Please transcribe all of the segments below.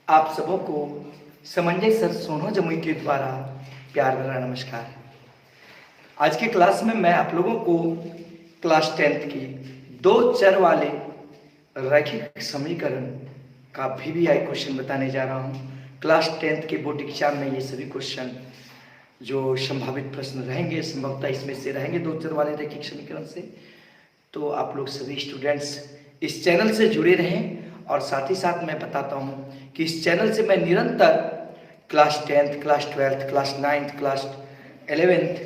आप सबों को समंजय सर सोनो जमुई के द्वारा प्यार भरा नमस्कार। आज की क्लास में मैं आप लोगों को क्लास 10th की 2 चर वाले रैखिक समीकरण का VVI क्वेश्चन बताने जा रहा हूँ। क्लास 10th के बोर्ड एग्जाम में ये सभी क्वेश्चन जो संभावित प्रश्न रहेंगे, संभवतः इसमें से रहेंगे 2 चर वाले रैखिक समीकरण से। तो आप लोग सभी स्टूडेंट्स इस चैनल से जुड़े रहें, और साथ ही साथ मैं बताता हूँ कि इस चैनल से मैं निरंतर class 10th, class 12th, class 9th, class 11th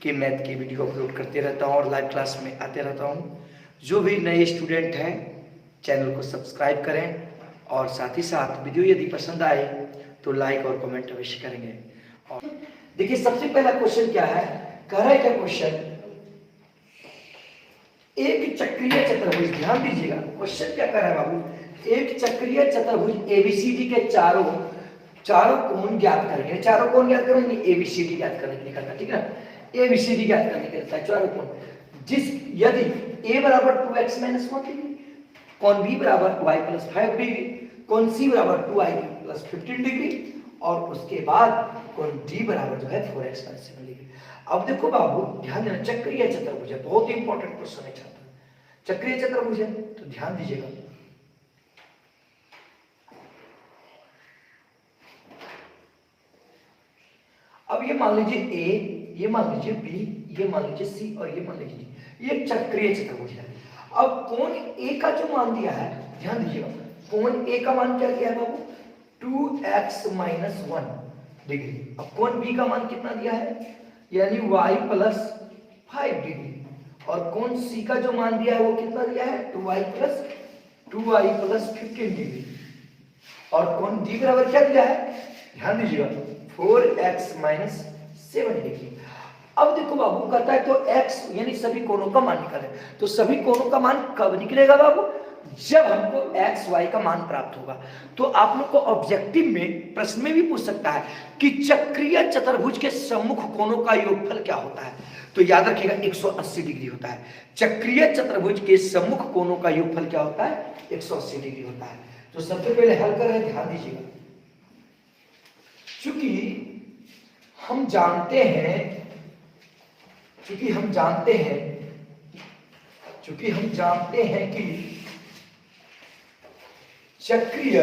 के मैथ की वीडियो अपलोड करते रहता हूँ और लाइव क्लास में आते रहता हूँ। जो भी नए स्टूडेंट हैं चैनल को सब्सक्राइब करें, और साथ ही साथ वीडियो यदि पसंद आए तो लाइक और कमेंट अवश्य करेंगे। और देखिए सबसे पहला क्वेश्चन क्या है, कह रहा है क्या क्वेश्चन, एक चक्रीय चतुर्भुज, ध्यान दीजिएगा क्वेश्चन क्या कर रहा है बाबू, एक चक्रीय चतुर्भुज एबीसीडी के चारों कोण ज्ञात करेंगे। चारों कोण ज्ञात करेंगे, एबीसीडी ज्ञात करने के लिए करता है, ठीक है, एबीसीडी ज्ञात करने के लिए है चारों कोण। जिस यदि a बराबर 2x - 1 डिग्री, कोण b बराबर y + 5 डिग्री, कोण c बराबर 2i + 15 डिग्री, और उसके बाद कोण d बराबर जो है 4x - 7 डिग्री। अब देखो बाबू ध्यान देना, चक्रीय चतुर्भुज है, बहुत ही इंपॉर्टेंट क्वेश्चन है छात्र, चक्रीय चतुर्भुज है तो ध्यान दीजिएगा। अब ये मान लीजिए a, ये मान लीजिए b, ये मान लीजिए c, और ये मान लीजिए d, ये चक्रीय चतुर्भुज है। अब कोण a का जो मान दिया है, ध्यान दीजिएगा, कोण a का मान क्या दिया है बाबू, 2x - 1 डिग्री। अब कोण b का मान कितना दिया है, यानी y + 5 डिग्री, और कोण c का जो मान दिया है वो कितना दिया है, 2i + 15 डिग्री, और कोण d बराबर क्या दिया है, ध्यान दीजिएगा 4x - 7 डिग्री। अब देखो बाबू कहता है तो x यानी सभी कोणों का मान निकालें, तो सभी कोणों का मान कब निकलेगा बाबू, जब हमको x y का मान प्राप्त होगा। तो आप लोग को ऑब्जेक्टिव में प्रश्न में भी पूछ सकता है कि चक्रीय चतुर्भुज के सम्मुख कोणों का योगफल क्या होता है, तो याद रखिएगा 180 डिग्री होता है। चक्रीय चतुर्भुज के सम्मुख कोणों का योगफल क्या होता है, 180 डिग्री होता है। तो सबसे पहले हल कर रहे हैं, ध्यान दीजिएगा, चूंकि हम जानते हैं कि चक्रीय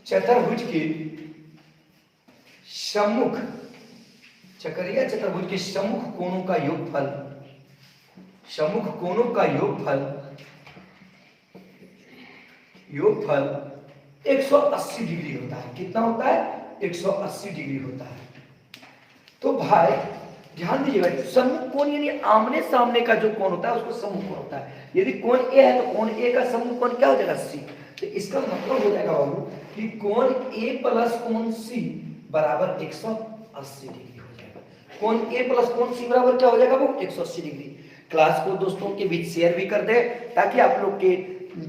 चतुर्भुज के सम्मुख कोणों का योगफल 180 डिग्री होता है। कितना होता है, 180 डिग्री होता है। तो भाई ध्यान दीजिएगा, सम्मुख कोण यानी आमने सामने का जो कोण होता है उसको सम्मुख कोण होता है। यदि कोण a है तो कोण a का सम्मुख कोण क्या हो जाएगा, c। तो इसका मतलब हो जाएगा बाबू कि कोण a + कोण c बराबर 180 डिग्री हो जाएगा। कोण a + कोण c बराबर क्या हो जाएगा बाबू, 180 डिग्री। क्लास को दोस्तों के बीच शेयर भी कर दे ताकि आप लोग के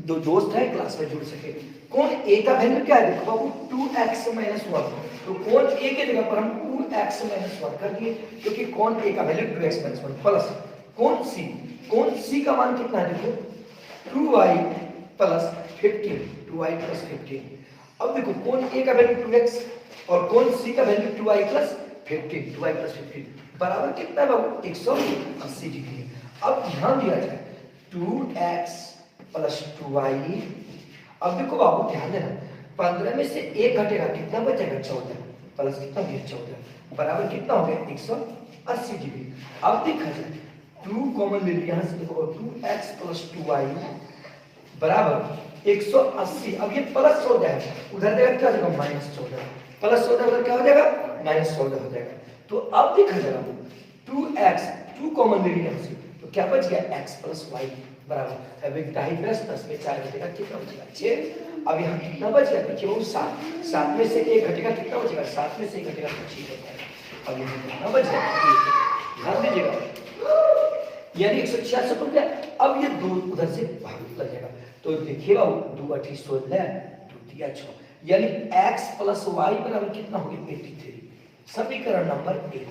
दो दोस्त हैं क्लास में जुड़ सके। कोण a का वैल्यू क्या है, देखो बाबू 2x - 1, तो कोण a के जगह पर हम 2x - 1 कर दिए, क्योंकि कोण a का वैल्यू 2x - 1 प्लस कोण c का मान कितना है, देखो 2y + 15। अब देखो कोण a का वैल्यू 2x और कोण c का वैल्यू 2y + 15 बराबर कितना है बाबू, 180 डिग्री। अब ध्यान दिया जाए 2x + 2y। अब देखो बाबू ध्यान देना, 15 में से 1 घटेगा, कितना बचेगा, 14, प्लस कितना हो गया 14, बराबर कितना हो गया 180 डिग्री। अब देखा जाए 2 कॉमन ले लिया, यहां से देखो 2x + 2y बराबर 180। अब ये प्लस हो जाएगा, उधर देगा क्या हो जाएगा, -14, प्लस 14 उधर क्या हो जाएगा, -14 हो जाएगा। तो अब देखा जाएगा 2 कॉमन ले लिया, तो क्या बच गया, x + y बराबर, अब एक दाहिनी तरफ 10 में 4 घटेगा, कितना बचेगा 6। अब यहाँ कितना बच गया, देखिए वो 7 में से 1 घटेगा, कितना बचेगा, 7 में से 1 घटेगा तो 6 बचेगा। अब यहाँ कितना बच गया, ध्यान दीजिएगा, यानी 166 हो गया। अब ये 2 उधर से भाग लग जाएगा, तो देखिएगा 2 8 16, 2 3 6, यानी x + y बराबर कितना हो गया, 83। समीकरण नंबर 1,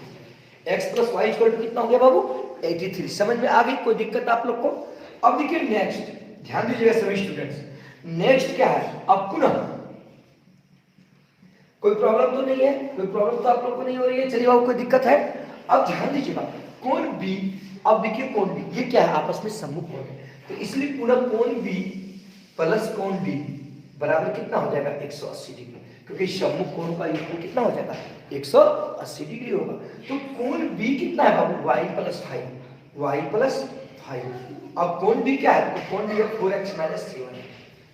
x + y कितना हो गया बाबू, 83। समझ में आ गई, कोई दिक्कत आप लोग को। अब देखिए नेक्स्ट, ध्यान दीजिएगा सभी स्टूडेंट्स, नेक्स्ट क्या है, अब पुनः कोई प्रॉब्लम तो नहीं है, कोई प्रॉब्लम तो आप लोग को नहीं हो रही है, चलिए बाबू कोई दिक्कत है। अब ध्यान दीजिएगा कोण बी, अब देखिए कोण बी ये क्या है, आपस में सम्मुख कोण है, तो इसलिए पुनः कोण बी प्लस कोण डी बराबर कितना हो जाएगा 180 डिग्री, क्योंकि सम्मुख कोण का योग कितना हो जाएगा 180 डिग्री होगा। तो कोण बी कितना है बाबू y प्लस 5, y प्लस 5। अब कोण बी क्या है, तो कोण बी 4x माइनस 7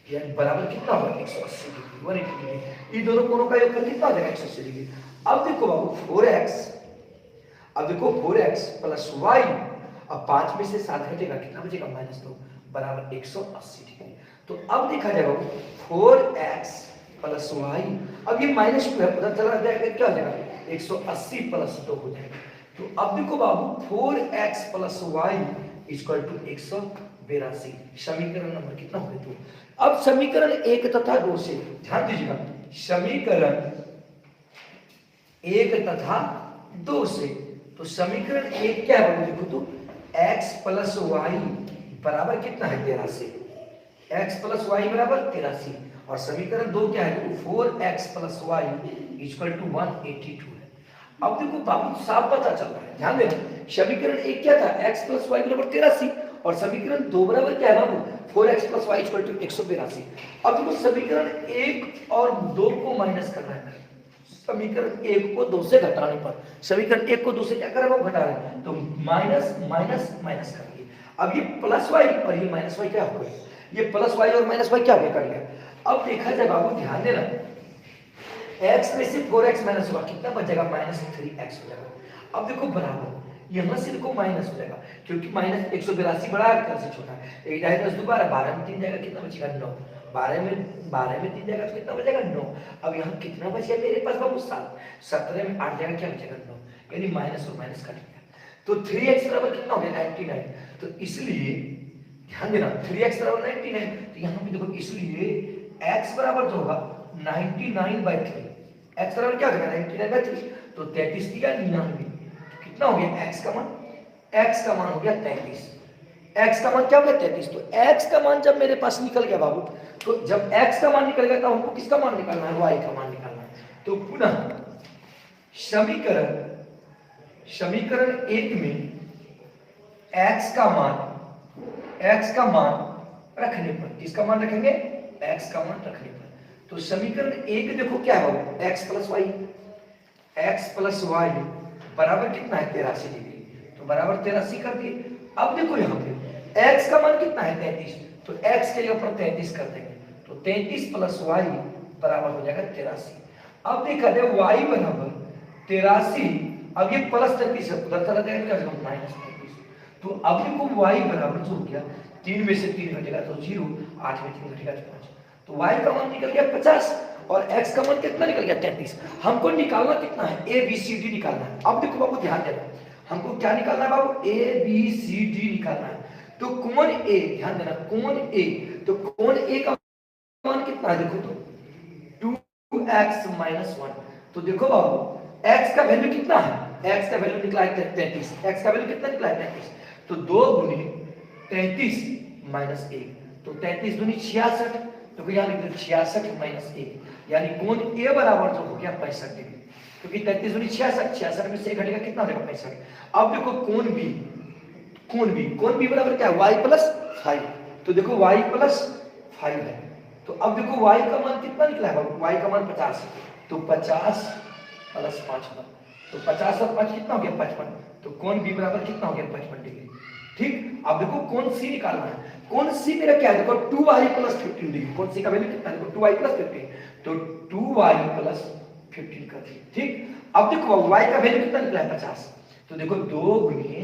यानी बराबर कितना होगा 180 डिग्री 180 डिग्री। इन दोनों कोणों का योग कर कितना हो जाएगा 180 डिग्री। अब देखो बाबू 4x, अब देखो 4x प्लस y, अब 5 में से 7 घटेगा कितना बचेगा -2 बराबर 180 डिग्री। तो अब देखा जाएगा 4x प्लस y, अब ये -2 है उधर चला जाएगा क्या हो जाएगा 180 प्लस 2 हो जाएगा। तो अब देखो बाबू 4x plus y equal to 182, समीकरण नंबर कितना हो गया 2। अब समीकरण 1 तथा 2 से ध्यान दीजिएगा, समीकरण 1 तथा 2 से, तो समीकरण 1 क्या है देखो तो x प्लस वाई बराबर कितना है 83, x प्लस वाई बराबर 83, और समीकरण 2 क्या है 4x plus Y equal to 182 है। अब देखो बाबू साफ पता चल रहा है, ध्यान देना, समीकरण 1 क्या था x प्लस वाई बराबर 83, और समीकरण 2 बराबर क्या है बाबू 4x plus Y equal to 182। अब देखो समीकरण 1 और 2 को माइनस करना है, समीकरण 1 को 2 से घटाने पर, समीकरण 1 को 2 से क्या कर रहे हैं घटा रहे हैं, तो माइनस माइनस माइनस करेंगे। अब ये प्लस वाई और ये माइनस वाई क्या हो गया, ये प्लस वाई और माइनस वाई क्या हो गया कर लिया। अब देखा जाए बाबू ध्यान देना, x में से 4x माइनस हुआ कितना बचेगा -3x हो जाएगा। अब देखो बराबर यहां से देखो माइनस हो जाएगा, क्योंकि माइनस 182 बड़ा है से छोटा है, 1 ढाई 10 2 12, 12 में 3 जाएगा कितना बचेगा 9, 12 में 3 जाएगा तो कितना बचेगा 9। अब यहाँ कितना बचेगा मेरे पास बाबू 7, 17 में 8 जाएगा क्या बचेगा 9, यानी माइनस और माइनस कट गया। तो 3x बराबर कितना हो गया 99, तो इसलिए ध्यान देना 3x बराबर 99, तो यहाँ पे देखो इसलिए x बराबर जो होगा 99/3, x बराबर क्या हो जाएगा 99/3, तो 33 दिया 99, कितना हो गया x का मान, x का मान हो गया 33, x का मान क्या हो गया 33। तो x का मान जब मेरे पास निकल गया बाबू, तो जब x का मान निकल गया तो हमको किसका मान निकालना है y का मान निकालना है। तो पुनः समीकरण 1 में x का मान रखने पर, किसका मान रखेंगे x का मान रखने पर, तो समीकरण 1 देखो क्या है बाबू x प्लस वाई बराबर कितना है 83 डिग्री, तो बराबर 83 कर दिए। अब देखो यहाँ पे x का मान कितना है 33, तो x के ऊपर 33 कर देंगे, तो 33 प्लस वाई बराबर हो जाएगा 83। अब देखा जाए y बराबर 83, अब ये प्लस 33 है उधर चला जाएगा क्या -33, तो अब देखो y बराबर जो हो गया 3 में से 3 घटेगा तो 0, 8 में 3 घटेगा तो 5, तो y का मान निकल गया 50 और x का मान कितना निकल गया 33। हमको निकालना कितना है a b c d निकालना है। अब देखो बाबू ध्यान देना, हमको क्या निकालना है बाबू a b c d निकालना है। तो कोण a, ध्यान देना कोण a, तो कोण a का मान कितना है देखो तो 2x - 1, तो देखो बाबू x का वैल्यू कितना है, x का वैल्यू निकला है 33, x का वैल्यू कितना निकला है 33, तो 2 गुने 33 - 1, तो 33 दूनी 66, तो यहाँ लिख दो 66 - 1, यानी कोण a बराबर जो हो गया 65 डिग्री, क्योंकि 33 दूनी 66, 66 में से 1 घटेगा कितना हो जाएगा 65। अब देखो कोण b बराबर क्या है y प्लस 5, तो देखो y प्लस 5 है, तो अब देखो y का मान कितना निकला है बाबू, y का मान 50, तो 50 प्लस 5, तो 50 और 5 कितना हो गया 55, तो कोण b बराबर कितना हो गया 55 डिग्री। ठीक, अब देखो कोण c निकालना है, कोण c मेरा क्या है देखो 2y प्लस 15 डिग्री, कोण c का वैल्यू कितना है देखो 2y प्लस 15, तो 2y प्लस 15 कर दिए। ठीक, अब देखो y का वैल्यू कितना निकला है 50, तो देखो 2 गुने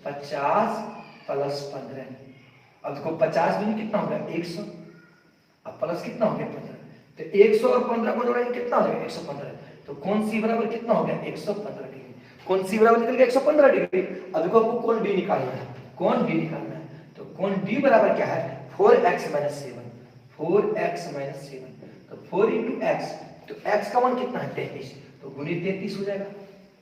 50 प्लस 15, अब देखो 50 गुने कितना हो गया 100, अब प्लस कितना हो गया 15, तो 100 और 15 को जोड़ेंगे कितना हो जाएगा 115, तो कोण c बराबर कितना हो गया 115 डिग्री, कोण c बराबर निकल गया 115 डिग्री। अब देखो आपको कोण d निकालना है, कोण d निकालना है, तो कोण d बराबर क्या है 4x - 7, 4x - 7, तो 4 × x, तो x का मान कितना है 33, तो गुने 33 हो जाएगा,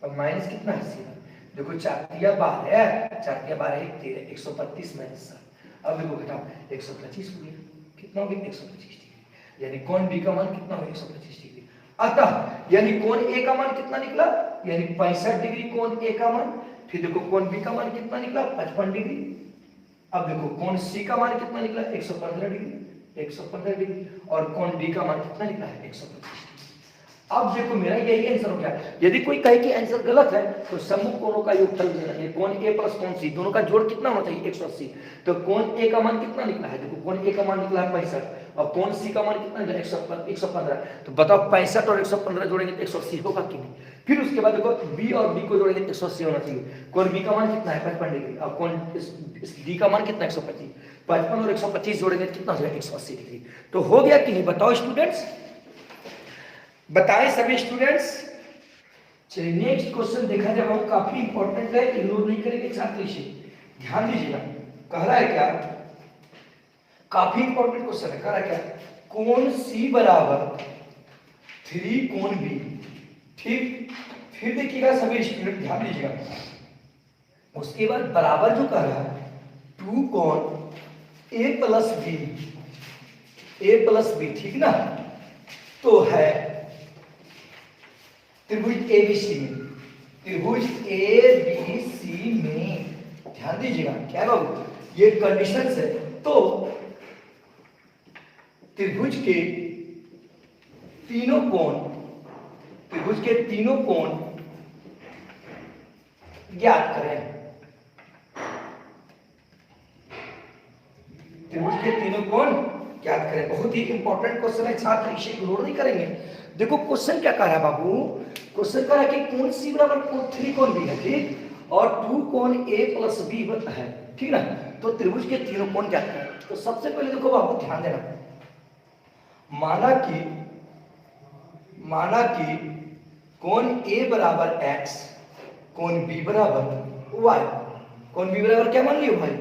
और माइनस कितना है 7, देखो 4 × 12 1 13 132 - 7, अब देखो घटाओ 125 हो गया, कितना हो गया 125 डिग्री, यानी कोण बी का मान कितना हो 125 डिग्री। अतः यानी कोण ए का मान कितना निकला, यानी 65 डिग्री कोण ए का मान। फिर देखो कोण बी का मान कितना निकला 55 डिग्री। अब देखो कोण सी का मान कितना निकला 115 डिग्री, 115 डिग्री, और कोण डी का मान कितना निकला है 125 डिग्री। अब देखो मेरा यही आंसर हो गया। यदि कोई कहे कि आंसर गलत है तो सम्मुख कोणों का योगफल देना, कोण ए प्लस कोण सी दोनों का जोड़ कितना होना चाहिए 180। तो कोण ए का मान कितना निकला है, देखो कोण ए का मान निकला है 65 और कोण सी का मान कितना निकला 115। तो बताओ 65 और 115 जोड़ेंगे तो 180 होगा कि नहीं। फिर उसके बाद देखो बी और बी को जोड़ेंगे तो 180 होना चाहिए। कोण बी का मान कितना है 55 डिग्री और कोण डी का मान कितना 125, 55 और 125 जोड़ेंगे तो कितना हो जाएगा 180 डिग्री। तो हो गया कि नहीं, बताओ स्टूडेंट्स, बताएं सभी स्टूडेंट्स। चलिए नेक्स्ट क्वेश्चन देखा जाए, वो काफी इंपॉर्टेंट है, इग्नोर नहीं करेंगे छात्र इसे, ध्यान दीजिएगा। कह रहा है क्या, काफी इंपॉर्टेंट क्वेश्चन है। कह रहा है क्या, कोण सी बराबर 3 कोण बी, ठीक। फिर देखिएगा सभी स्टूडेंट ध्यान दीजिएगा, उसके बाद बराबर जो कह रहा है 2 कोण ए प्लस बी, ए प्लस बी, ठीक ना। तो है त्रिभुज एबीसी में, त्रिभुज एबीसी में, ध्यान दीजिएगा क्या बाबू, ये कंडीशंस है। तो त्रिभुज के तीनों कोण, त्रिभुज के तीनों कोण ज्ञात करें, त्रिभुज के तीनों कोण ज्ञात करें। बहुत ही इंपॉर्टेंट क्वेश्चन है छात्र, इसे इग्नोर नहीं करेंगे। देखो क्वेश्चन क्या कह रहा है बाबू, क्वेश्चन कह रहा है कि कोण सी बराबर 3 कोण बी है, ठीक, और 2 कोण ए प्लस बी है, ठीक ना। तो त्रिभुज के तीनों कोण ज्ञात करें। तो सबसे पहले देखो बाबू ध्यान देना, माना कि कोण ए बराबर x, कोण बी बराबर y, कोण बी बराबर क्या मान लियो भाई,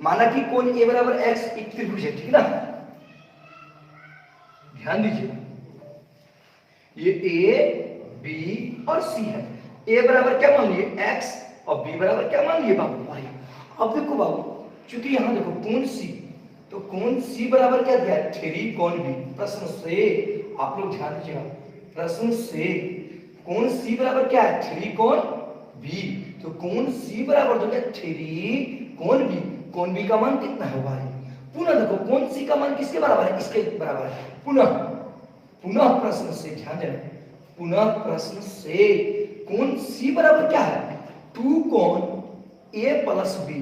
माना कि कोण ए बराबर x एक त्रिभुज है, ठीक ना। ध्यान दीजिए, ये ए बी और सी है। ए बराबर क्या मान लिए x और बी बराबर क्या मान लिए बाबू y। अब देखो बाबू, चूंकि यहां देखो कोण सी, तो कोण सी बराबर क्या दिया है 3 कोण बी। प्रश्न से आप लोग ध्यान दीजिएगा, प्रश्न से कोण सी बराबर क्या है 3 कोण बी। तो कोण सी बराबर जो है 3 कोण बी, कोण बी का मान कितना है y। पुनः देखो कोण सी का मान किसके बराबर है, इसके बराबर है। पुनः प्रश्न से ध्यान देना, पुनः प्रश्न से कोण सी बराबर क्या है 2 कोण ए प्लस बी,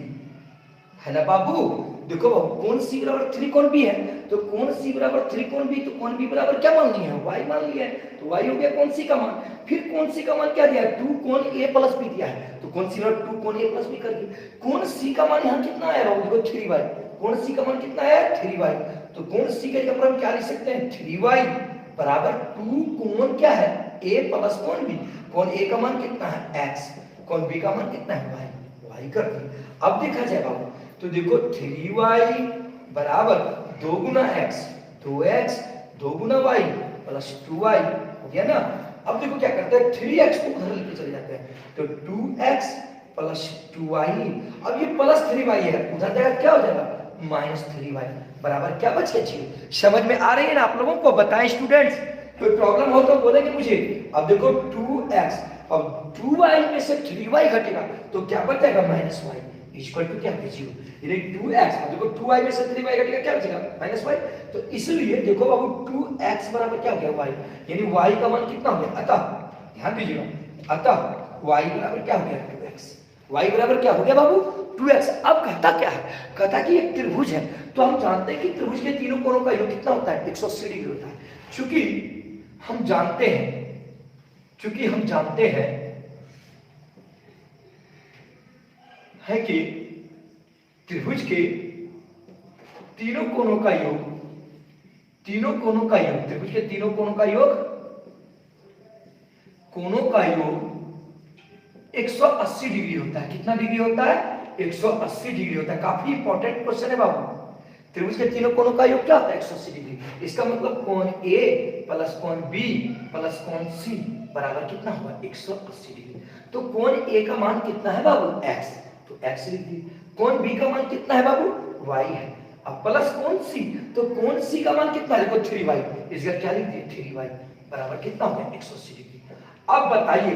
है ना बाबू। देखो बाबू कोण सी बराबर 3 कोण बी है, तो कोण सी बराबर 3 कोण बी, तो कोण बी बराबर क्या मान लिया है y मान लिया है। तो y हो गया कोण सी का मान। फिर कोण सी का मान क्या दिया है 2 कोण ए प्लस बी दिया है, तो कोण सी बराबर 2 कोण ए प्लस बी कर दिया। कोण सी का मान यहाँ कितना आया बाबू, देखो 3y, कोण सी का मान कितना आया 3y। तो कोण सी का जगह पर हम क्या लिख सकते हैं 3y बराबर 2 कोण क्या है a प्लस कोण b। कोण a का मान कितना है x, कोण b का मान कितना है y कर दिए। अब देखा जाए बाबू, तो देखो 3y बराबर 2 गुना x, 2x 2 गुना y प्लस 2y हो गया ना। अब देखो क्या करते हैं 3x को उधर लेके चले जाते हैं, तो 2x प्लस 2y। अब ये प्लस 3y है, उधर जाएगा क्या हो जाएगा माइनस 3y बराबर क्या बच गया 0। समझ में आ रही है ना आप लोगों को, बताएं स्टूडेंट्स, कोई प्रॉब्लम हो तो बोलेंगे मुझे। अब देखो 2x, अब 2y में से 3y घटेगा तो क्या बच जाएगा माइनस y इक्वल टू क्या 0। यानी 2x, अब देखो 2y में से 3y घटेगा क्या बचेगा माइनस y। तो इसलिए देखो बाबू 2x बराबर क्या हो गया y, यानी y का मान कितना हो गया। अतः ध्यान दीजिएगा, अतः y बराबर क्या हो गया 2x, y बराबर क्या हो गया बाबू 2x। अब कहता क्या है, कहता कि एक त्रिभुज है, तो हम जानते हैं कि त्रिभुज के तीनों कोणों का योग कितना होता है 180 डिग्री होता है। चूंकि हम जानते हैं कि त्रिभुज के तीनों कोणों का योग, त्रिभुज के तीनों कोणों का योग 180 डिग्री होता है। कितना डिग्री होता है 180 डिग्री होता है। काफी इंपॉर्टेंट क्वेश्चन है बाबू, त्रिभुज के तीनों कोणों का योग क्या होता है 180 डिग्री। इसका मतलब कोण A प्लस कोण B प्लस कोण C बराबर कितना होगा 180 डिग्री। तो कोण A का मान कितना है बाबू x, तो x लिख दिए। कोण B का मान कितना है बाबू y है, अब प्लस कौन सी, तो कौन सी का मान कितना है, देखो 3y, इसका क्या लिख दिए 3y बराबर कितना हो गया 180 डिग्री। अब बताइए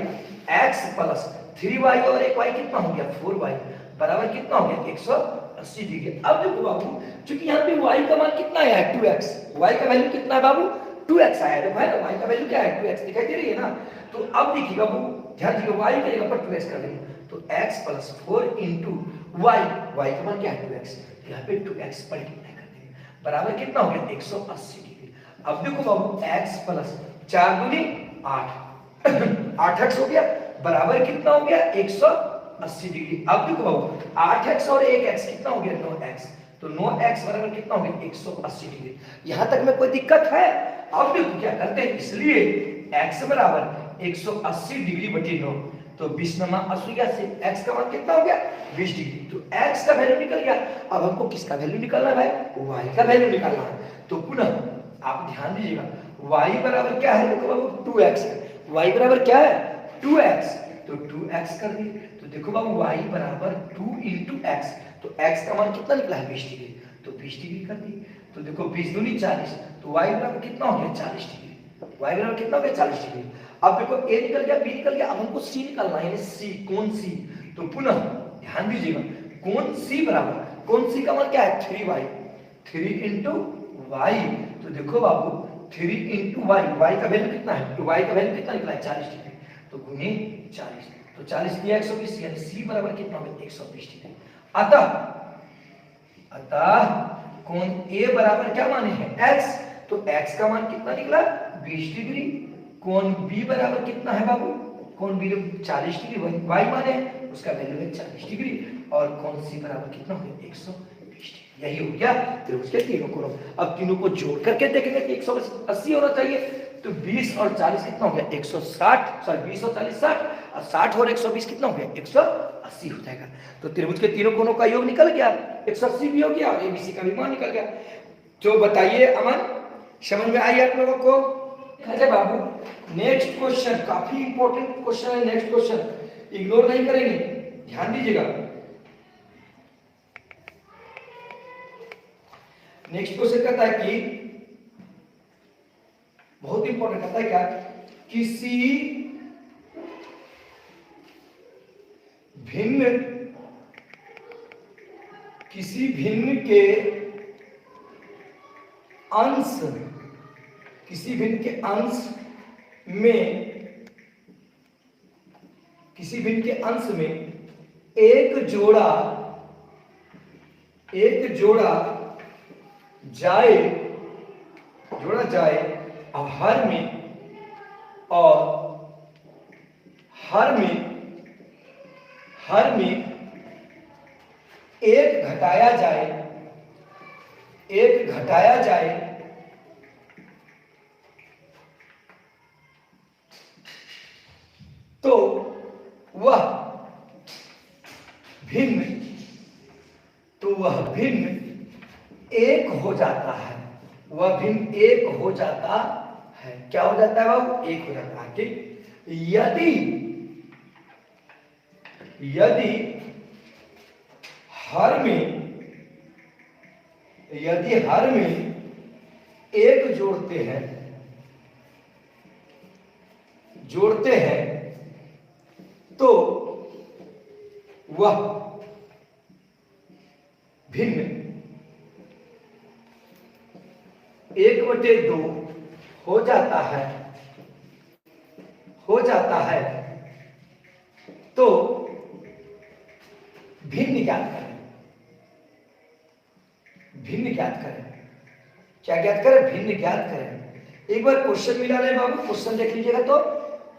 x प्लस 3y और 1y कितना हो गया 4y बराबर कितना हो गया 180 डिग्री। अब देखो बाबू क्योंकि यहाँ पे y का मान कितना आया है 2x, y का वैल्यू कितना है बाबू 2x आया है, भाई y का वैल्यू क्या है 2x दिखाई दे रही है ना। तो अब देखिए बाबू ध्यान दीजिए y की जगह पर 2x कर देंगे तो x plus 4 into y, y का मान क्या है 2x, यहाँ पे 2x मल्टीप्लाई कर देंगे बराबर कितना हो गया 180 डिग्री। अब देखो बाबू x प्लस 4 दूनी 8 8x हो गया बराबर कितना हो गया 180 डिग्री। अब देखो बाबू 8x और 1x कितना हो गया 9x, तो 9x बराबर कितना हो गया 180 डिग्री। यहां तक में कोई दिक्कत है। अब देखो क्या करते हैं, इसलिए x बराबर 180 डिग्री बटी 9 तो 20 नमा 80 से x का मान कितना हो गया 20 डिग्री। तो x का वैल्यू निकल गया। अब हमको किसका वैल्यू निकालना है भाई, y का वैल्यू निकालना है। तो पुनः आप ध्यान दीजिएगा y बराबर क्या है, देखो बाबू 2x है, y बराबर क्या है 2x, तो 2x कर दिए। तो देखो बाबू y बराबर 2 इंटू एक्स, तो x का मान कितना निकला है 20 डिग्री, तो 20 डिग्री कर दिए। तो देखो 20 दूनी 40, तो y बराबर कितना हो गया 40 डिग्री, y बराबर कितना हो गया 40 डिग्री। अब देखो a निकल गया b निकल गया, अब हमको c निकालना है, c कौन सी, तो पुनः ध्यान दीजिएगा कौन c बराबर, कौन सी का मान क्या है 3y, 3 इंटू y, तो देखो बाबू 3 इंटू y, y का वैल्यू कितना है, तो y का वैल्यू कितना निकला है 40 डिग्री, तो गुने 40, तो 40 दिया 120 यानी c बराबर कितना हो गया 120 डिग्री। अतः कोण a बराबर क्या माने हैं x, तो x का मान कितना निकला 20 डिग्री। कोण b बराबर कितना है बाबू, कोण b 40 डिग्री, y माने उसका वैल्यू है 40 डिग्री, और कोण c बराबर कितना हो गया 120 डिग्री। यही हो गया त्रिभुज के तीनों कोण। अब तीनों को जोड़ करके देखेंगे कि 180 होना चाहिए, तो 20 और 40 कितना हो गया 160, सॉरी 20 और 40 60, और 60 और 120 कितना हो गया 180 हो जाएगा। तो त्रिभुज के तीनों कोणों का योग निकल गया, 180 भी हो गया और एबीसी का भी मान निकल गया। तो बताइए अमन, समझ में आई आप लोगों को? अरे बाबू नेक्स्ट क्वेश्चन काफी इंपॉर्टेंट क्वेश्चन है, नेक्स्ट क्वेश्चन इग्नोर नहीं करेंगे, ध्यान दीजिएगा। नेक्स्ट क्वेश्चन कहता है कि बहुत इंपॉर्टेंट कहता है क्या, किसी भिन्न के अंश, किसी भिन्न के अंश में, किसी भिन्न के अंश में एक जोड़ा जोड़ा जाए और हर में एक घटाया जाए तो वह भिन्न एक हो जाता है, वह भिन्न एक हो जाता है। क्या हो जाता है बाबू, एक हो जाता है। ठीक, यदि हर में एक जोड़ते हैं तो वह भिन्न 1/2 हो जाता है, तो भिन्न ज्ञात करें। क्या ज्ञात करें, भिन्न ज्ञात करें। एक बार क्वेश्चन मिला रहे बाबू, क्वेश्चन देख लीजिएगा। तो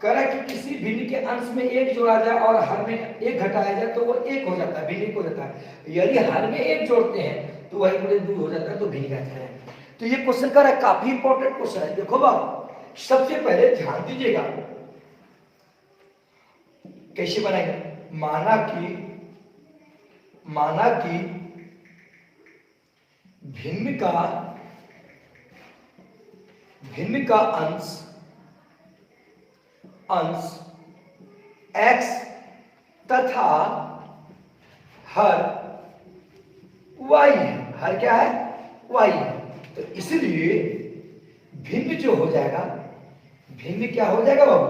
कह रहा है कि किसी भिन्न के अंश में एक जोड़ा जाए और हर में एक घटाया जाए तो वो एक हो जाता है, भिन्न एक हो जाता है। यदि हर में एक जोड़ते हैं तो वही 1/2 हो जाता है, तो भिन्न ज्ञात करें। तो ये क्वेश्चन कह रहा है, काफी इंपॉर्टेंट क्वेश्चन है। देखो बाबू सबसे पहले ध्यान दीजिएगा कैसे बनाएंगे। माना कि भिन्न का अंश x तथा हर y है। हर क्या है, y है। तो इसलिए भिन्न जो हो जाएगा, भिन्न क्या हो जाएगा बाबू,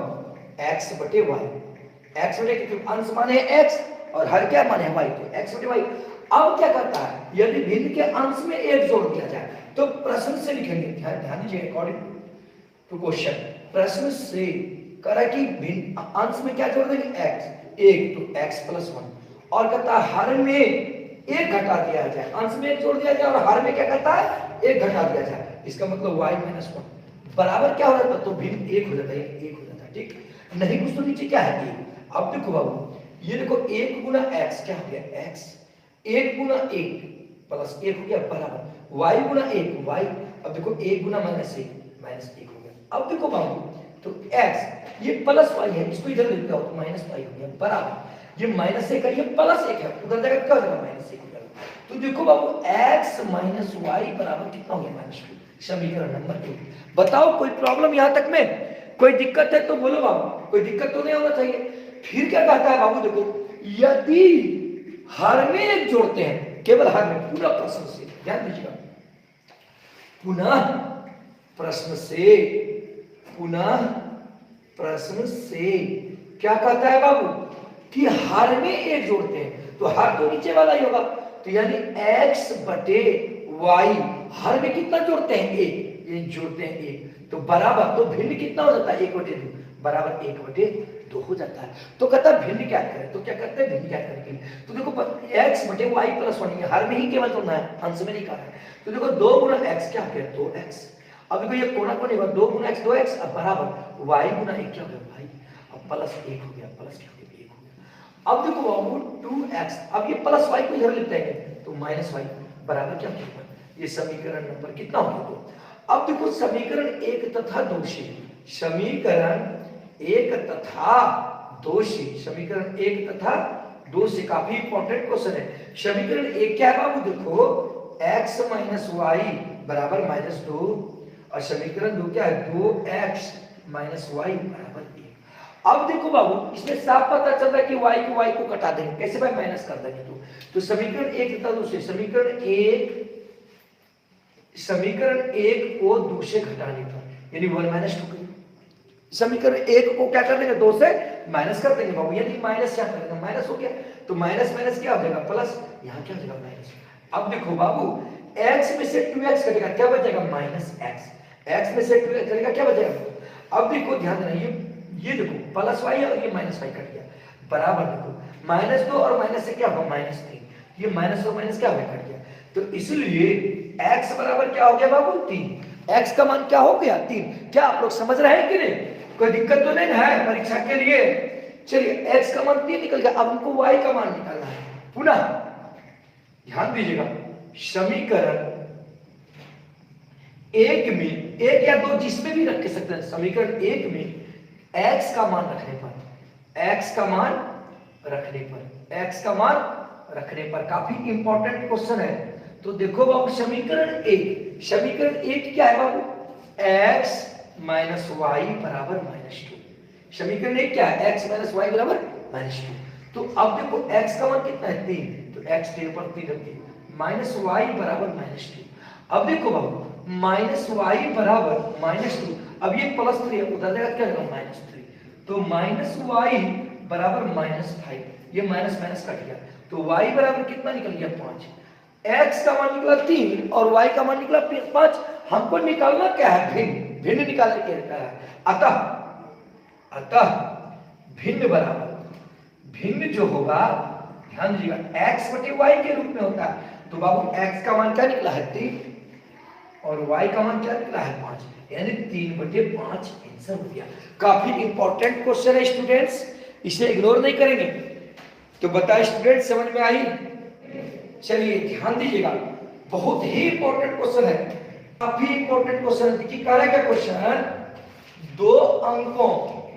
x बटे वाई। x बटे अंश माने x और हर क्या माने y, तो x बटे वाई। अब क्या करता है, यदि भिन्न के अंश में एक जोड़ दिया जाए तो प्रश्न से लिखेंगे, ध्यान दीजिए अकॉर्डिंग टू क्वेश्चन, प्रश्न से करा कि भिन्न अंश में क्या जोड़ देंगे, x, एक, तो x प्लस 1, और कहता है हर में एक घटा दिया जाए, अंश में एक जोड़ दिया जाए और हर में क्या करता है, एक घटा दिया जाए, इसका मतलब y माइनस 1 बराबर क्या हो जाता है, तो भिन्न एक हो जाता है, एक हो जाता है, ठीक नहीं, कुछ तो नीचे क्या है, एक। अब देखो बाबू, ये देखो एक गुना x क्या हो गया, x, एक गुना एक प्लस एक हो गया बराबर y गुना एक y। अब देखो एक गुना माइनस एक हो गया। अब देखो बाबू, तो x ये प्लस y है, इसको इधर लिखते हो तो माइनस y हो गया बराबर, ये माइनस एक है, ये प्लस एक है, उधर जाएगा क्या हो जाएगा, माइनस एक हो जाएगा। तो देखो बाबू x माइनस वाई बराबर कितना हो गया, माइनस 2, समीकरण नंबर 2। बताओ कोई प्रॉब्लम यहां तक में, कोई दिक्कत है तो बोलो बाबू, कोई दिक्कत तो नहीं होना चाहिए। फिर क्या कहता है बाबू, देखो यदि हर में एक जोड़ते हैं, केवल हर में, पूरा प्रश्न से ध्यान दीजिएगा, पुनः प्रश्न से क्या कहता है बाबू कि हर में एक जोड़ते हैं, तो हर तो नीचे वाला ही होगा, तो यानी x बटे y, हर में कितना जोड़ते हैं, एक, ये जोड़ते हैं एक, तो बराबर, तो भिन्न कितना हो जाता है, 1/2 बराबर 1/2 हो जाता है। तो कहता है भिन्न क्या करें, तो क्या करते हैं, भिन्न क्या करने के लिए, तो देखो x बटे वाई प्लस 1, हर में ही केवल जोड़ना है, अंश में नहीं करना है। तो देखो 2 गुना x क्या हो गया, 2x। अब देखो ये कोना कोनी हुआ, 2 गुना x 2x, अब बराबर y गुना 1 क्या हो गया, भाई, अब प्लस 1 हो गया, प्लस क्या हो गया, 1 हो गया। अब देखो बाबू 2x, अब ये प्लस y को इधर लिखते हैं तो माइनस y बराबर क्या होगा, ये समीकरण नंबर कितना हो गया, तो अब देखो समीकरण 1 तथा 2 से, समीकरण 1 तथा 2 से, समीकरण 1 तथा 2 से काफी इंपॉर्टेंट क्वेश्चन है। समीकरण 1 क्या है बाबू, देखो x माइनस वाई बराबर माइनस 2, और समीकरण 2 क्या है, 2x माइनस वाई बराबर 1। अब देखो बाबू इसमें साफ पता चल रहा है कि y को कटा देंगे, कैसे भाई, माइनस कर देंगे, तो समीकरण 1 तथा 2 से, समीकरण 1 को 2 से घटाने पर यानी 1 माइनस 2, समीकरण 1 को क्या कर देंगे, 2 से माइनस कर देंगे बाबू, यानी माइनस क्या करेंगे, माइनस हो गया, तो माइनस माइनस क्या हो जाएगा, प्लस, यहाँ क्या हो जाएगा, माइनस। अब देखो बाबू x में से 2x कटेगा, क्या बचेगा, माइनस x, x में से 2x कटेगा, क्या बचेगा। अब देखो ध्यान देना, ये देखो प्लस y और ये माइनस y कट गया, बराबर देखो माइनस 2 और माइनस से क्या होगा, माइनस 3, ये माइनस और माइनस क्या हो गया, कट गया। तो इसलिए x बराबर क्या हो गया बाबू, 3, x का मान क्या हो गया, 3। क्या आप लोग समझ रहे हैं कि नहीं, कोई दिक्कत तो नहीं है परीक्षा के लिए। चलिए x का मान 3 निकल गया, अब हमको y का मान निकालना है। पुनः ध्यान दीजिएगा, समीकरण 1 में 1 या 2 जिसमें भी रख के सकते हैं, समीकरण 1 में x का मान रखने पर, x का मान रखने पर काफी इंपॉर्टेंट क्वेश्चन है। तो देखो बाबू समीकरण 1 क्या है बाबू, x माइनस वाई बराबर माइनस 2, समीकरण 1 क्या है, x माइनस वाई बराबर माइनस 2। तो अब देखो x का मान कितना है, 3, तो x 3 पर 3 रख दिए, माइनस वाई बराबर माइनस 2। अब देखो बाबू माइनस वाई बराबर माइनस 2, अब ये प्लस 3 है, उधर जाएगा क्या होगा, माइनस 3, तो माइनस वाई बराबर माइनस 5, ये माइनस माइनस कट गया, तो y बराबर कितना निकल गया, 5। x का मान निकला 3 और y का मान निकला 5। हमको निकालना क्या है, भिन्न निकालने के लिए है। अतः भिन्न बराबर, भिन्न जो होगा ध्यान दीजिएगा x बटे y के रूप में होता है। तो बाबू x का मान क्या निकला है, 3 और y का मान क्या निकला है, 5, यानी 3/5 आंसर हो गया। काफी इंपॉर्टेंट क्वेश्चन है स्टूडेंट्स, इसे इग्नोर नहीं करेंगे। तो बताए स्टूडेंट, समझ में आई। चलिए ध्यान दीजिएगा, बहुत ही इंपॉर्टेंट क्वेश्चन है, काफी इंपॉर्टेंट क्वेश्चन है। देखिए क्या क्या क्वेश्चन, 2 अंकों,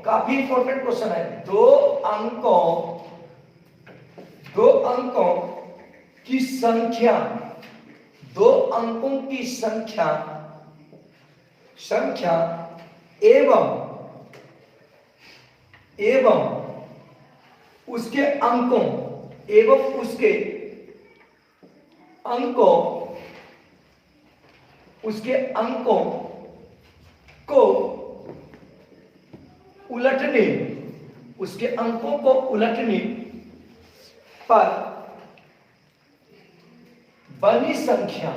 काफी इंपॉर्टेंट क्वेश्चन है, 2 अंकों की संख्या, 2 अंकों की संख्या एवं उसके अंकों उसके अंकों को उलटने, उसके अंकों को उलटने पर बनी संख्या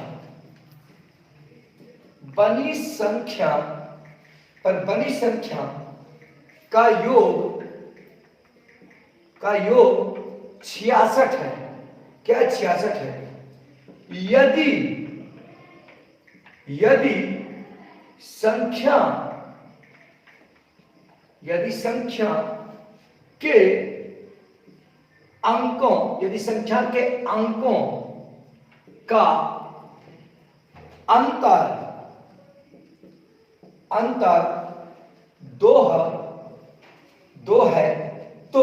का योग 66 है। क्या 66 है? यदि संख्या के अंकों का अंतर दो है तो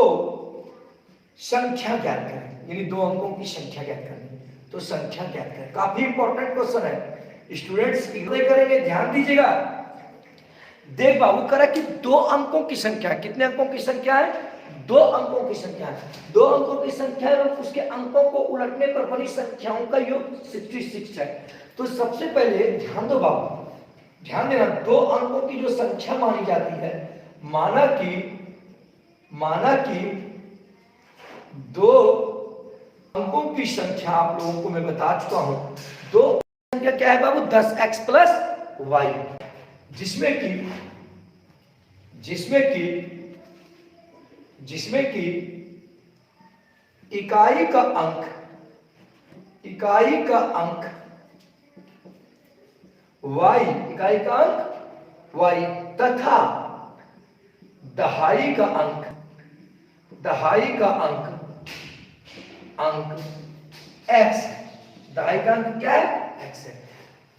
संख्या ज्ञात करें। यानी दो अंकों की संख्या ज्ञात करनी, तो संख्या ज्ञात करें। काफी इंपॉर्टेंट क्वेश्चन है, स्टूडेंट्स इग्नोर करेंगे, ध्यान दीजिएगा। देख बाबू करा कि दो अंकों की संख्या, कितने अंकों की संख्या है? दो अंकों की संख्या है। दो अंकों की संख्या है, उसके अंकों को उलटने पर बनी संख्याओं का योग 66 है। तो सबसे पहले ध्यान दो बाबू, ध्यान देना, दो अंकों की जो संख्या मानी जाती है, माना कि दो अंकों की संख्या आप लोगों को मैं बता चुका हूं। दो संख्या क्या है बाबू? 10x प्लस वाई, जिसमें कि इकाई का अंक y तथा दहाई का अंक x, दहाई का अंक क्या है? x है।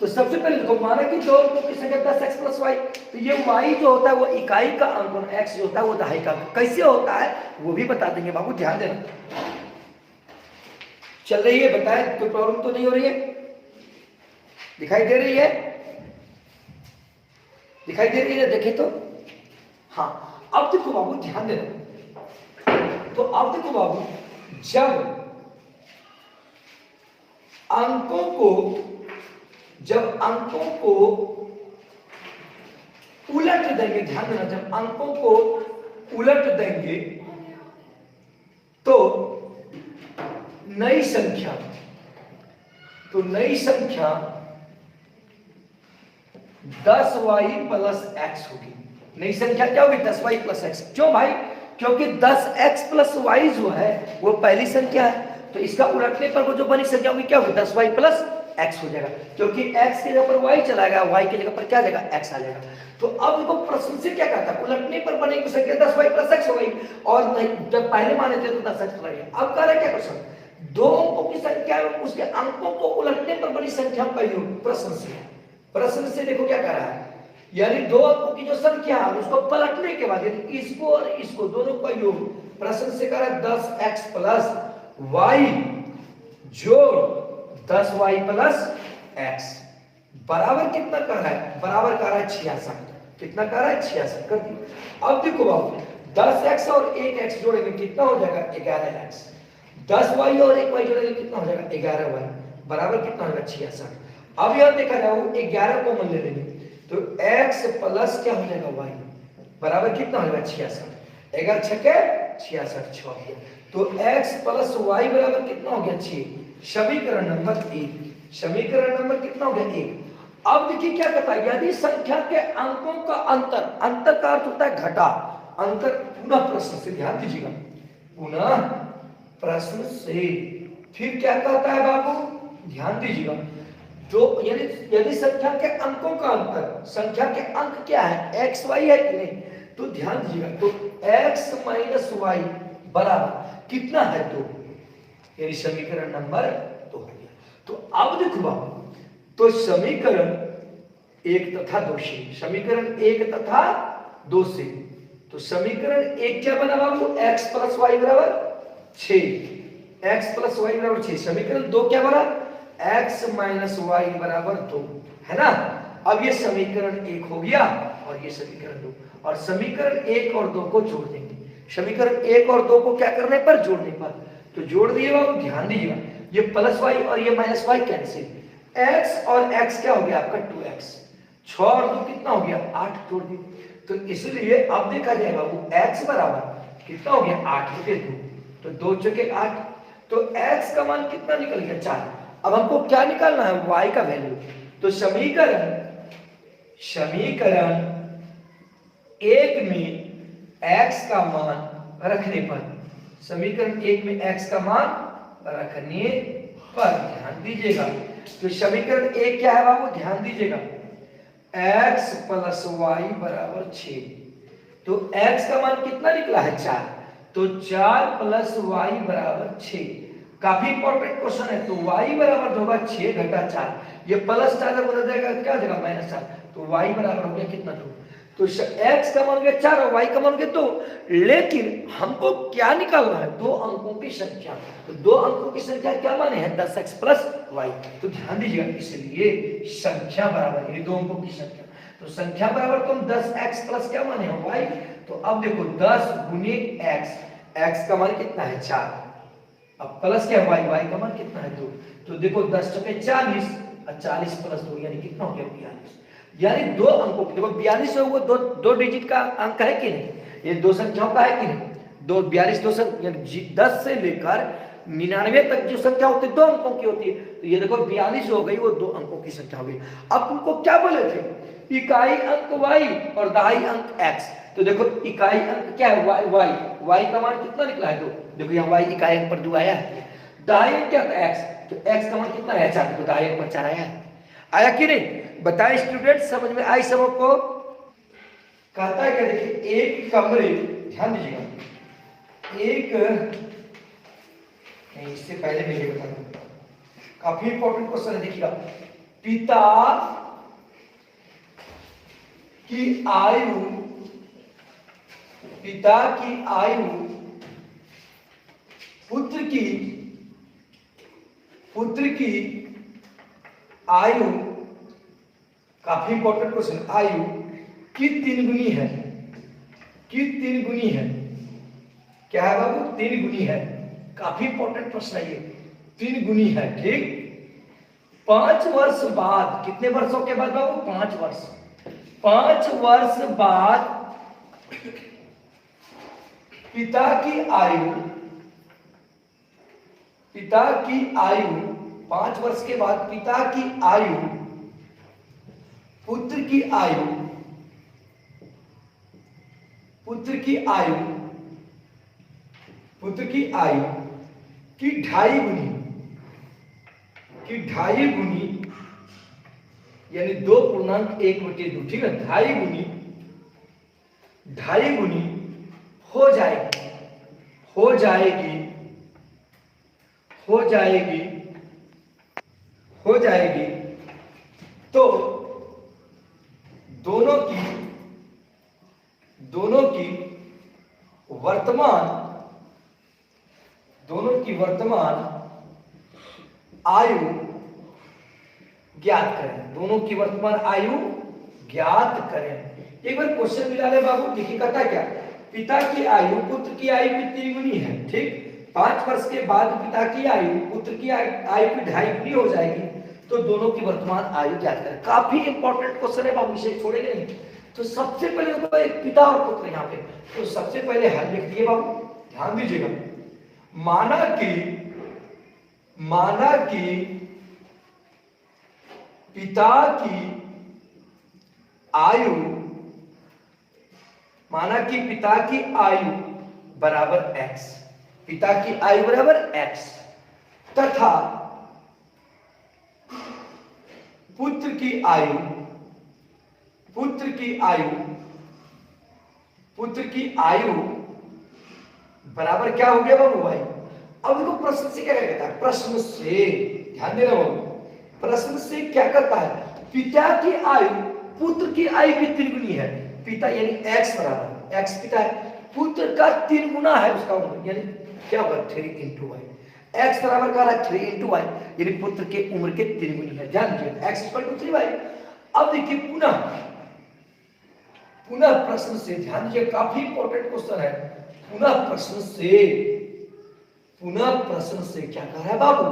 तो सबसे पहले देखो, माना कि दो अंकों की संख्या 10x प्लस वाई, तो ये y जो होता है वो इकाई का अंक और x जो होता है वो दहाई का अंक। कैसे होता है वो भी बता देंगे बाबू, ध्यान देना। चल रही है? बताएं, कोई प्रॉब्लम तो नहीं हो रही है? दिखाई दे रही है? दिखाई दे रही है? देखे तो हाँ। अब देखो बाबू, ध्यान देना। तो अब देखो बाबू, जब अंकों को उलट देंगे, ध्यान देना, जब अंकों को उलट देंगे तो नई संख्या 10y प्लस x होगी। नई संख्या क्या होगी? 10y plus x। क्यों भाई? क्योंकि 10x प्लस y जो है वो पहली संख्या है, तो इसका उलटने पर वो जो बनी संख्या होगी क्या होगी? 10y प्लस x हो जाएगा, क्योंकि x की जगह पर y चला गया, y की जगह पर क्या आ जाएगा? x आ जाएगा। तो अब देखो प्रश्न से क्या कहता है? उलटने पर बनेगी संख्या 10y प्लस x हो गई, और जब पहले माने थे तो 10x रह गया। अब कह रहा है क्या क्वेश्चन? दो अंकों की संख्या है, उसके अंकों को उलटने पर बनी संख्याओं का योग। प्रश्न से देखो क्या कह रहा है, यानी दो अंकों की जो संख्या है उसको पलटने के बाद, यानी इसको और इसको दोनों का योग। प्रश्न से कह रहा है 10x प्लस y जोड़ 10y प्लस x बराबर कितना कर रहा है? बराबर कर रहा है 66। कितना कर रहा है? 66 कर दिया। अब देखो बाबू, 10x और 1x जोड़ेंगे कितना हो जाएगा? 11x। 10y और 1y जोड़ेंगे कितना हो जाएगा? 11y बराबर कितना होगा? 66। अब यहां देखा जाओ 11 को मान ले लेंगे, तो x प्लस क्या हो जाएगा? y बराबर कितना हो जाएगा? 66। 11 छक्के 66 6 गया, तो x प्लस y बराबर कितना हो गया? 6। समीकरण नंबर 1। समीकरण नंबर कितना हो गया? 1। अब देखिए क्या कहता है, यदि संख्या के अंकों का अंतर का अर्थ होता है घटा, अंतर। पुनः प्रश्न से ध्यान दीजिएगा, पुनः प्रश्न से फिर क्या कहता है बाबू? ध्यान दीजिएगा। जो यदि संख्या के अंकों का अंतर, संख्या के अंक क्या है? x y है कि नहीं? तो ध्यान दीजिएगा, तो x माइनस y बराबर कितना है? 2। यानी समीकरण नंबर 2 हो गया। तो अब देखो बाबू, तो समीकरण 1 तथा 2 से, समीकरण 1 तथा 2 से, तो समीकरण 1 क्या बना बाबू? x प्लस y बराबर 6। x प्लस y बराबर 6। समीकरण 2 क्या बना? x माइनस y बराबर 2, है ना? अब ये समीकरण 1 हो गया और ये समीकरण 2, और समीकरण 1 और 2 को जोड़ देंगे। समीकरण 1 और 2 को क्या करने पर? जोड़ने पर। तो जोड़ दिए बाबू, ध्यान दीजिएगा, ये प्लस y और ये माइनस y कैंसिल, x और x क्या हो गया आपका 2x, 6 और 2 कितना हो गया 8 तोड़ दी। तो इसलिए अब देखा जाएगा वो x बराबर कितना हो गया 8 बटे 2, तो 2 चौके 8, तो x का मान कितना निकल गया 4। अब हमको क्या निकालना है y का वैल्यू। तो समीकरण एक में x का मान रखने पर, समीकरण एक में x का मान रखने पर ध्यान दीजिएगा, तो समीकरण एक क्या है बाबू ध्यान दीजिएगा, x प्लस वाई बराबर 6। तो x का मान कितना निकला है 4, तो 4 प्लस वाई बराबर 6। काफी इंपॉर्टेंट क्वेश्चन है। तो y बराबर होगा 6 घटा 4, ये प्लस 4 जब बदल जाएगा क्या हो जाएगा -4, तो y बराबर हो गया कितना 2। तो x का मान हो गया 4 और y का मान हो गया 2, लेकिन हमको क्या निकालना है 2 अंकों की संख्या। तो 2 अंकों की संख्या क्या माने हैं 10x प्लस y। तो ध्यान दीजिएगा, इसलिए संख्या बराबर यानी 2 अंकों की संख्या, तो संख्या बराबर तुम 10x प्लस क्या माने हैं y। तो अब देखो 10 गुने x का मान कितना है 4, अब प्लस क्या है y का मान कितना है 2। तो देखो 10 चौके 40 और 40 प्लस 2 यानी कितना हो गया 42, यानी 2 अंकों की। देखो 42 है वो दो डिजिट का अंक है कि नहीं, ये 2 संख्याओं का है कि नहीं, 42 दो यानी 10 से लेकर 99 तक जो संख्या होती है 2 अंकों की होती है। तो ये देखो 42 हो गई, वो 2 अंकों की संख्या हो गई। अब तुमको क्या बोले थे, इकाई अंक y और दहाई अंक x। तो देखो इकाई अंक क्या है y का मान कितना निकला है 2, देखो यहाँ y इकाई अंक पर 2 आया है, दहाई अंक क्या था x, तो x का मान कितना है 4, तो दहाई अंक पर 4 आया कि नहीं। बताए स्टूडेंट, समझ में आई सबको। कहता है क्या, देखिए एक कमरे, ध्यान दीजिएगा, एक नहीं इससे पहले मैं ये बता दूं, काफी इंपॉर्टेंट क्वेश्चन है, देखिएगा। पिता की आयु पुत्र की आयु, काफी इंपॉर्टेंट क्वेश्चन, आयु की 3 गुनी है, क्या है बाबू 3 गुनी है, काफी इंपॉर्टेंट प्रश्न है ये, 3 गुनी है, ठीक। 5 वर्ष बाद, कितने वर्षों के बाद बाबू 5 वर्ष, 5 वर्ष बाद पिता की आयु 5 वर्ष के बाद पिता की आयु पुत्र की आयु की 2.5 गुनी यानी 2.1/2, ठीक है, 2.5 गुनी हो जाएगी। तो दोनों की वर्तमान आयु ज्ञात करें। एक बार क्वेश्चन मिला ले बाबू, देखिए कहता क्या, पिता की आयु पुत्र की आयु की 3 गुनी है, ठीक। 5 वर्ष के बाद पिता की आयु पुत्र की आयु की 2.5 गुनी हो जाएगी, तो दोनों की वर्तमान आयु ज्ञात करें। काफी इंपॉर्टेंट क्वेश्चन है बाबू, इसे छोड़ेंगे नहीं। तो सबसे पहले तो एक पिता और पुत्र यहाँ पे, तो सबसे पहले हल लिख दिए बाबू, ध्यान दीजिएगा। माना कि पिता की आयु बराबर x, पिता की आयु बराबर x, तथा पुत्र की आयु बराबर क्या हो गया बाबू भाई। अब देखो प्रश्न से क्या कहता है, प्रश्न से ध्यान देना बाबू, प्रश्न से क्या करता है, पिता की आयु पुत्र की आयु की 3 गुनी है, पिता यानी x बराबर, x पिता है, पुत्र का 3 गुना है उसका उम्र, यानी क्या होगा 3 × y, x बराबर क्या है 3 × y, यानी पुत्र के उम्र के 3 गुनी है। ध्यान दीजिए x = 3y। अब देखिए पुनः प्रश्न से, ध्यान दीजिए काफी इंपॉर्टेंट क्वेश्चन है। पुनः प्रश्न से क्या कह रहा है बाबू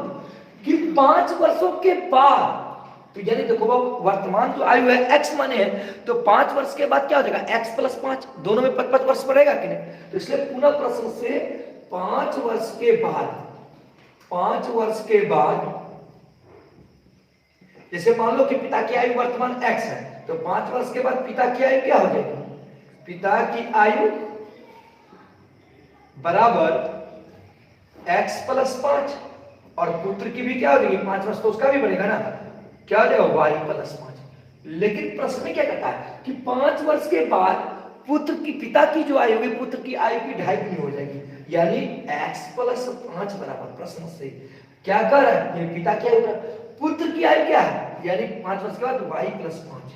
कि 5 वर्षों के बाद तो यानी देखो बाबू वर्तमान जो आयु है x माने है, तो 5 वर्ष के बाद क्या हो जाएगा x प्लस 5, दोनों में 5 वर्ष पड़ेगा कि नहीं। तो इसलिए पुनः प्रश्न से 5 वर्ष के बाद, 5 वर्ष के बाद, जैसे मान लो कि पिता की आयु वर्तमान x है, तो 5 वर्ष के बाद पिता की आयु क्या हो जाएगी, पिता की आयु बराबर x प्लस 5, और पुत्र की भी क्या हो जाएगी 5 वर्ष, तो उसका भी बढ़ेगा ना, क्या हो जाएगा y प्लस 5। लेकिन प्रश्न में क्या कहता है कि 5 वर्ष के बाद पुत्र की, पिता की जो आयु होगी, पुत्र की आयु की 2.5 गुनी हो जाएगी, यानी x प्लस 5 बराबर, प्रश्न से क्या कर रहा है, ये पिता की आयु, पुत्र की आयु क्या है, यानी 5 वर्ष के बाद y प्लस 5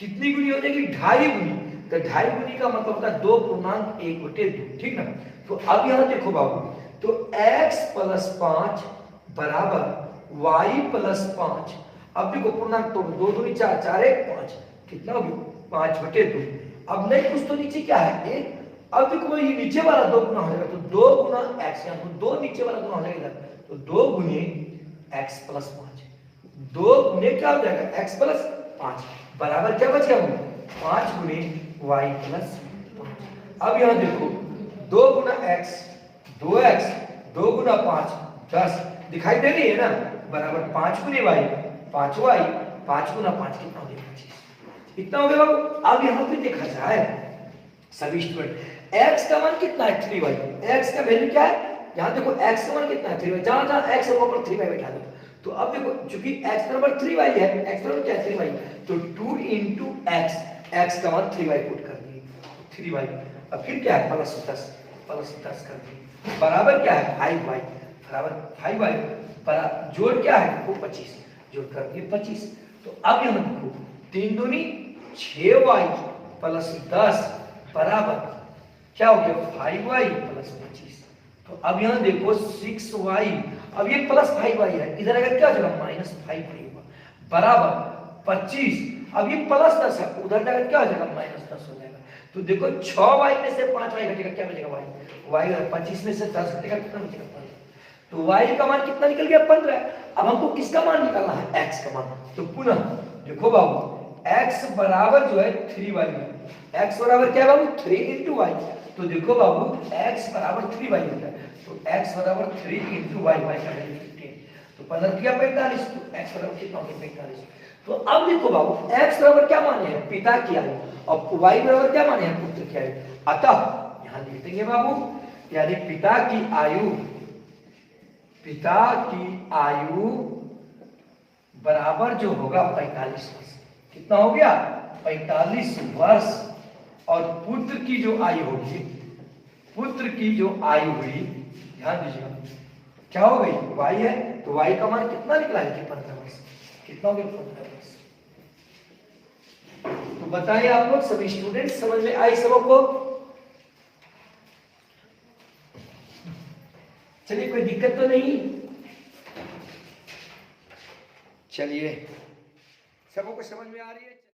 कितनी गुनी हो जाएगी, 2.5 गुनी। तो 2.5 गुनी का मतलब होता है 2.1/2, ठीक ना। तो अब यहां देखो बाबू, तो x प्लस 5 बराबर y प्लस 5, अब देखो पूर्णांक तोड़, 2 दूनी 4, 4 1 5, कितना हो गया 5/2। अब नहीं कुछ तो नीचे क्या है 1, अब देखो ये नीचे वाला 2 गुना हो जाएगा, तो 2 गुना x, यहाँ तो 2 नीचे वाला गुना हो जाएगा, तो 2 गुने x प्लस 5, 2 गुने क्या हो जाएगा x प्लस 5 बराबर क्या बच गया 5 गुने y प्लस 5। अब यहां देखो 2 गुना x, 2x, 2 गुना 5 10, दिखाई दे रही है ना, बराबर 5 गुने y, 5y, 5 गुना 5 कितना हो गया 25, कितना हो गया बाबू। अब यहां पे देखा जाए सभी स्टूडेंट, x का मान कितना है 3y, x का वैल्यू क्या है, यहां देखो x का मान कितना है 3y, जहां जहां x है वहां पर 3y बैठा दो। तो अब देखो चूंकि x बराबर 3y है, x बराबर क्या है 3y, तो 2 into x, x का मान 3y पुट कर दिए 3y, अब फिर क्या है प्लस 10 कर दिए, बराबर क्या है 5y, बराबर 5y, बराबर जोड़ क्या है वो 25, जोड़ कर दिए 25। तो अब यहां देखो 3 दूनी 6y प्लस 10 बराबर क्या हो गया 5y प्लस 25। तो अब यहां देखो 6y, अब ये प्लस 5y है, इधर अगर क्या हो जाएगा माइनस 5y होगा, बराबर 25, अब ये प्लस 10 है, उधर जाकर क्या हो जाएगा माइनस 10 हो जाएगा। तो देखो 6y में से 5y घटेगा, क्या बचेगा y, 25 में से 10 घटेगा, कितना बचेगा 15। तो y का मान कितना निकल गया 15। अब हमको किसका मान निकालना है x का मान, तो पुनः देखो बाबू x बराबर जो है 3y है, x बराबर क्या है बाबू 3 into y, तो देखो बाबू x बराबर 3y होता है, तो x बराबर 3 into y, y का वैल्यू 15, तो 15 किया 45, तो x बराबर कितना हो गया 45। तो अब देखो बाबू x बराबर क्या माने हैं पिता की आयु, और y बराबर क्या माने हैं पुत्र की आयु, अतः यहां लिख देंगे बाबू, यानी पिता की आयु बराबर जो होगा 45 वर्ष, कितना हो गया 45 वर्ष, और पुत्र की जो आयु होगी, पुत्र की जो आयु हुई, ध्यान दीजिएगा क्या हो गई y है, तो y का मान कितना निकला है कि 15 वर्ष, कितना हो गया 15 वर्ष। तो बताइए आप लोग सभी स्टूडेंट समझ में आई सबको, चलिए कोई दिक्कत तो नहीं, चलिए सबको समझ में आ रही है।